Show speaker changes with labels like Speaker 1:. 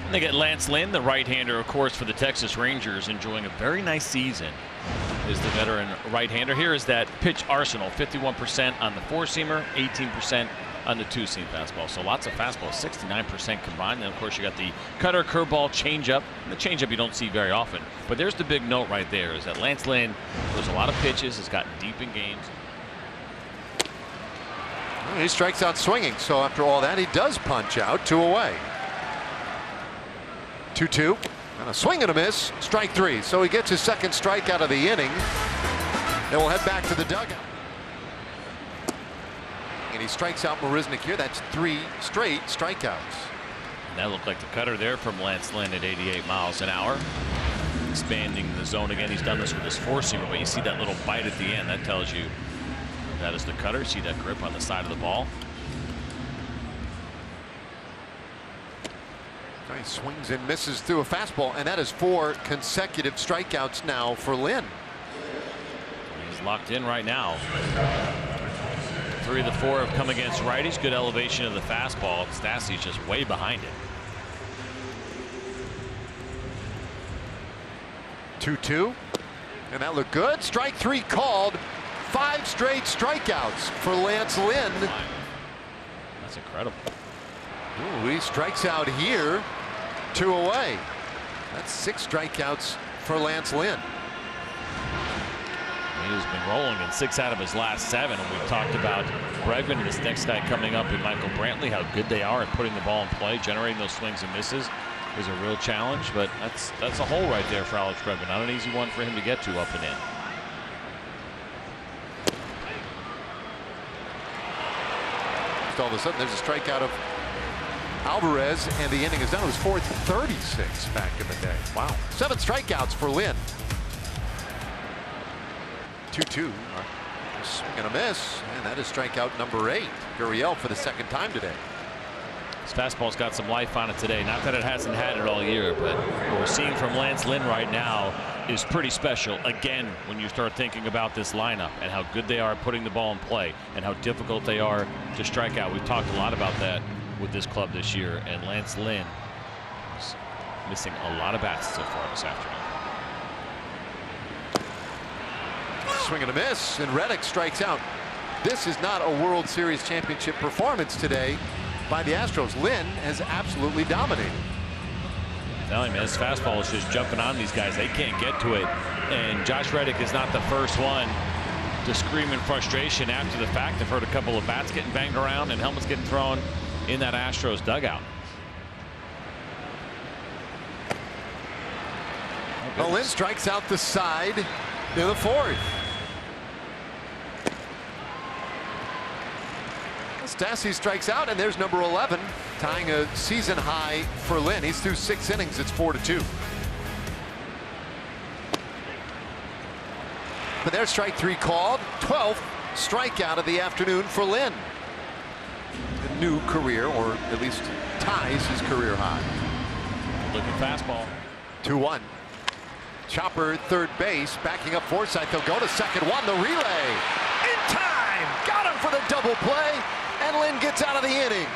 Speaker 1: And they get Lance Lynn, the right-hander, of course, for the Texas Rangers, enjoying a very nice season. Is the veteran right-hander. Here is that pitch arsenal: 51% on the four-seamer, 18% on the two-seam fastball. So lots of fastballs, 69% combined. And of course, you got the cutter, curveball, changeup. And the changeup you don't see very often. But there's the big note right there: is that Lance Lynn throws a lot of pitches, has gotten deep in games.
Speaker 2: He strikes out swinging. So after all that, he does punch out. 2 away. 2-2. And a swing and a miss. Strike 3. So he gets his second strikeout of the inning. And we'll head back to the dugout. And he strikes out Marisnik here. That's 3 straight strikeouts.
Speaker 1: And that looked like the cutter there from Lance Lynn at 88 miles an hour. Expanding the zone again. He's done this with his four-seamer, but you see that little bite at the end. That tells you that is the cutter. See that grip on the side of the ball.
Speaker 2: He swings and misses through a fastball, and that is 4 consecutive strikeouts now for Lynn.
Speaker 1: He's locked in right now. 3 of the 4 have come against righties. Good elevation of the fastball. Stassi's just way behind it.
Speaker 2: 2-2, and that looked good. Strike 3 called. 5 straight strikeouts for Lance Lynn.
Speaker 1: That's incredible.
Speaker 2: Ooh, he strikes out here. 2 away. That's 6 strikeouts for Lance Lynn.
Speaker 1: He's been rolling in 6 out of his last 7, and we've talked about Bregman and this next guy coming up in Michael Brantley, how good they are at putting the ball in play. Generating those swings and misses is a real challenge, but that's a hole right there for Alex Bregman. Not an easy one for him to get to up and in.
Speaker 2: All of a sudden, there's a strikeout of Alvarez, and the inning is done. It was 436 back in the day. Wow. 7 strikeouts for Lynn. 2-2. Swing and a miss, and that is strikeout number 8. Gurriel for the second time today.
Speaker 1: His fastball's got some life on it today. Not that it hasn't had it all year, but what we're seeing from Lance Lynn right now is pretty special. Again, when you start thinking about this lineup and how good they are at putting the ball in play and how difficult they are to strike out. We've talked a lot about that with this club this year, and Lance Lynn is missing a lot of bats so far this afternoon.
Speaker 2: Swing and a miss, and Reddick strikes out. This is not a World Series championship performance today by the Astros. Lynn has absolutely dominated.
Speaker 1: Telling me, his fastball is just jumping on these guys. They can't get to it. And Josh Reddick is not the first one to scream in frustration after the fact. I've heard a couple of bats getting banged around and helmets getting thrown in that Astros dugout.
Speaker 2: Well, Lynn strikes out the side in the 4th. Stassi strikes out, and there's number 11, tying a season high for Lynn. He's through 6 innings. It's 4-2. But there's strike 3 called. 12th strikeout of the afternoon for Lynn. A new career, or at least ties his career high.
Speaker 1: Looking fastball.
Speaker 2: 2-1. Chopper third base, backing up Forsythe. They'll go to second. 1, the relay. In time! Got him for the double play, and Lynn gets out of the inning.